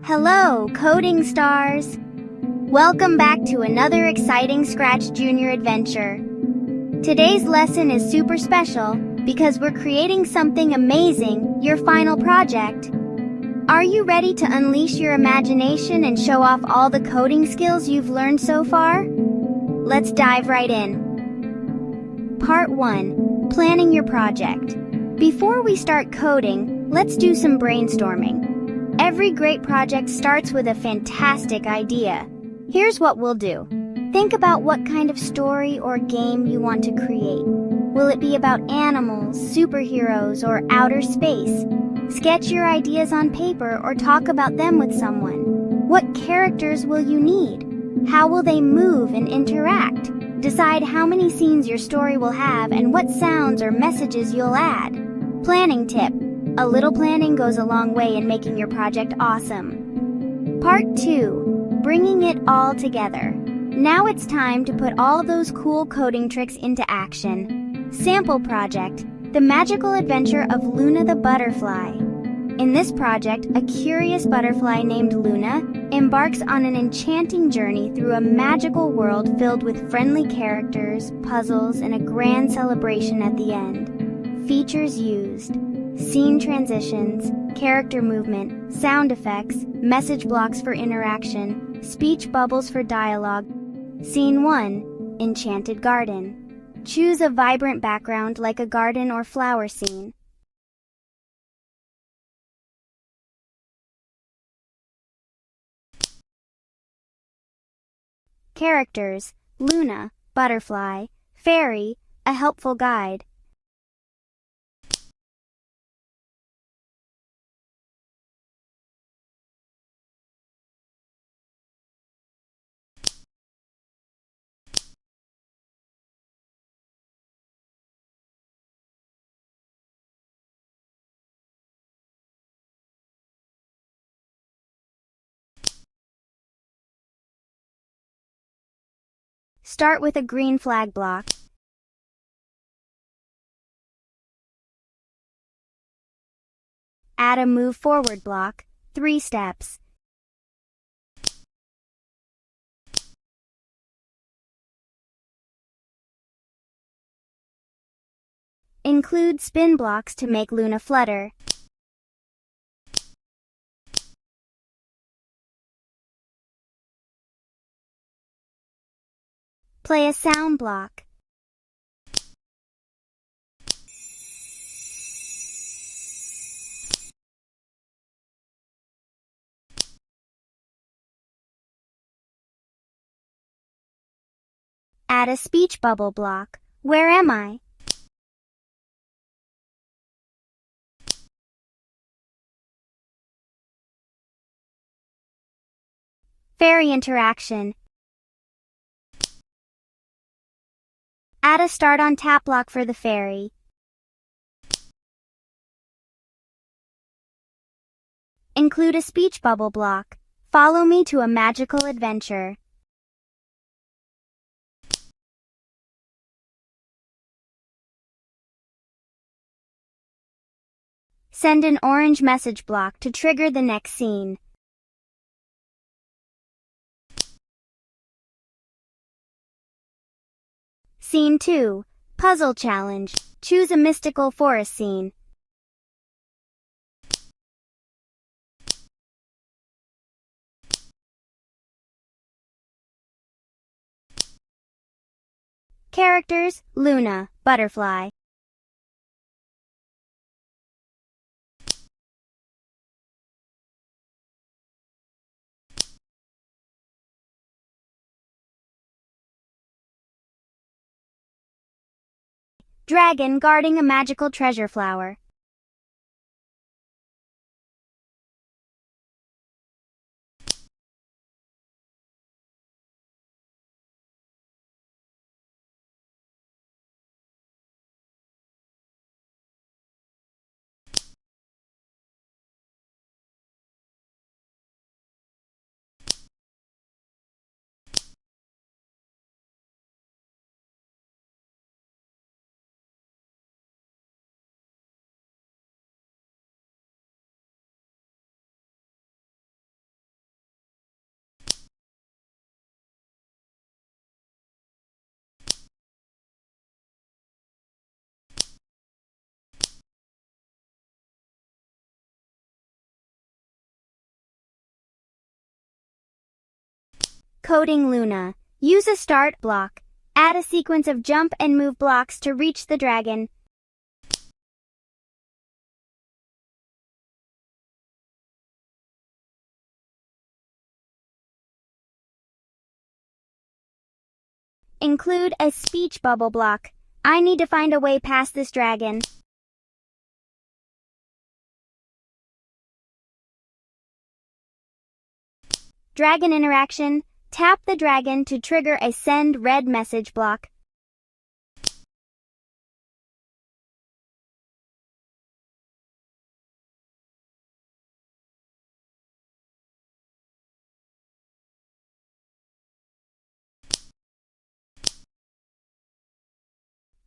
Hello, coding stars! Welcome back to another exciting ScratchJr adventure. Today's lesson is super special because we're creating something amazing, your final project. Are you ready to unleash your imagination and show off all the coding skills you've learned so far? Let's dive right in. Part 1. Planning your project. Before we start coding, let's do some brainstorming. Every great project starts with a fantastic idea. Here's what we'll do. Think about what kind of story or game you want to create. Will it be about animals, superheroes, or outer space? Sketch your ideas on paper or talk about them with someone. What characters will you need? How will they move and interact? Decide how many scenes your story will have and what sounds or messages you'll add. Planning tip. A little planning goes a long way in making your project awesome. Part 2. Bringing it all together. Now it's time to put all those cool coding tricks into action. Sample project. The magical adventure of Luna the butterfly. In this project, a curious butterfly named Luna embarks on an enchanting journey through a magical world filled with friendly characters, puzzles, and a grand celebration at the end. Features used: scene transitions, character movement, sound effects, message blocks for interaction, speech bubbles for dialogue. Scene 1. Enchanted Garden. Choose a vibrant background like a garden or flower scene. Characters: Luna, butterfly; fairy, a helpful guide. Start with a green flag block. Add a move forward block, 3 steps. Include spin blocks to make Luna flutter. Play a sound block. Add a speech bubble block. Where am I? Fairy interaction. Add a start on tap block for the fairy. Include a speech bubble block. Follow me to a magical adventure. Send an orange message block to trigger the next scene. Scene 2. Puzzle challenge. Choose a mystical forest scene. Characters: Luna, butterfly. Dragon guarding a magical treasure flower. Coding Luna. Use a start block. Add a sequence of jump and move blocks to reach the dragon. Include a speech bubble block. I need to find a way past this dragon. Dragon interaction. Tap the dragon to trigger a send red message block.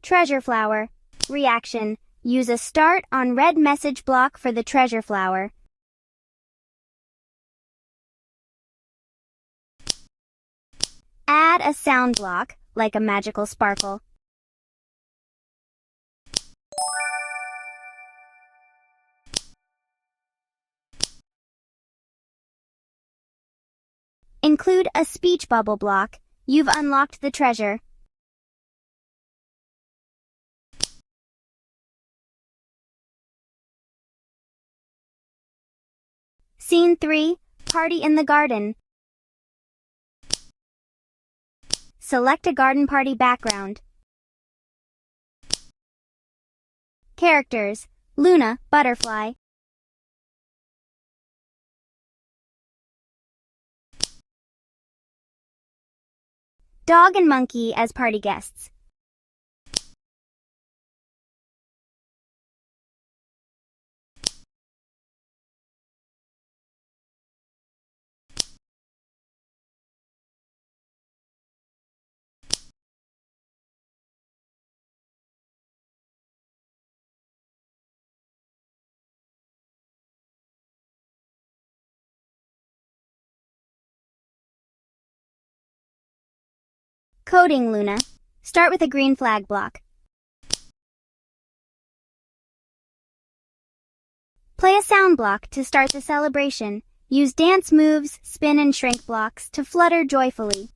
Treasure flower. Reaction. Use a start on red message block for the treasure flower. Add a sound block, like a magical sparkle. Include a speech bubble block. You've unlocked the treasure. Scene 3. Party in the garden. Select a garden party background. Characters. Luna, butterfly. Dog and monkey as party guests. Coding Luna. Start with a green flag block. Play a sound block to start the celebration. Use dance moves, spin and shrink blocks to flutter joyfully.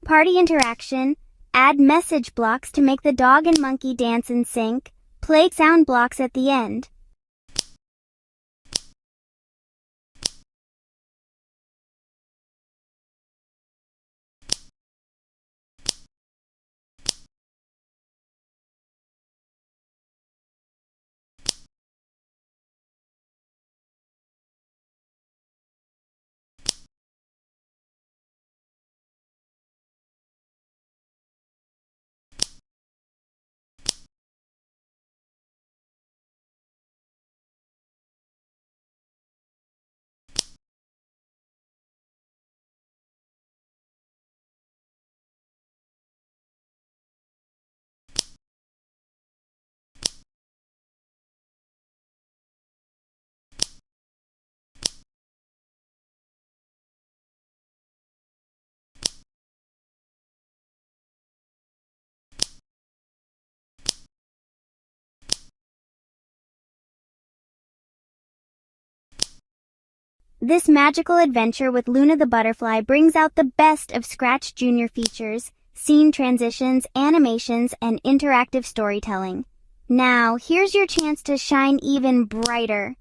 Party interaction. Add message blocks to make the dog and monkey dance in sync. Play sound blocks at the end. This magical adventure with Luna the Butterfly brings out the best of ScratchJr features, scene transitions, animations, and interactive storytelling. Now, here's your chance to shine even brighter.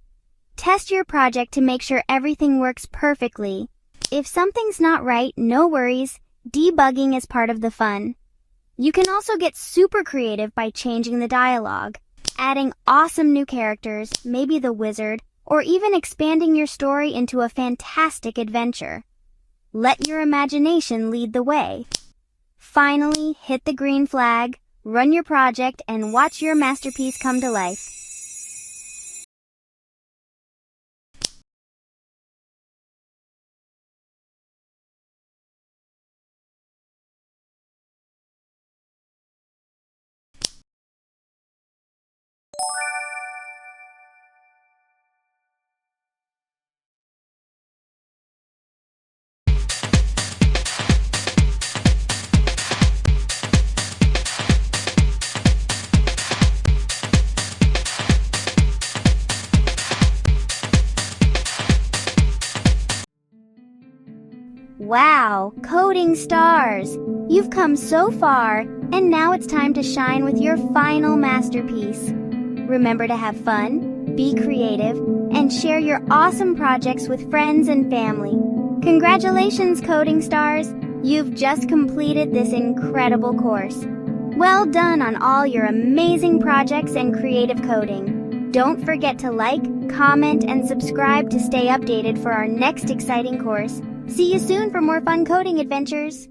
Test your project to make sure everything works perfectly. If something's not right, no worries. Debugging is part of the fun. You can also get super creative by changing the dialogue, adding awesome new characters, maybe the wizard, or even expanding your story into a fantastic adventure. Let your imagination lead the way. Finally, hit the green flag, run your project, and watch your masterpiece come to life. Wow, coding stars! You've come so far, and now it's time to shine with your final masterpiece. Remember to have fun, be creative, and share your awesome projects with friends and family. Congratulations, coding stars! You've just completed this incredible course. Well done on all your amazing projects and creative coding. Don't forget to like, comment, and subscribe to stay updated for our next exciting course. See you soon for more fun coding adventures!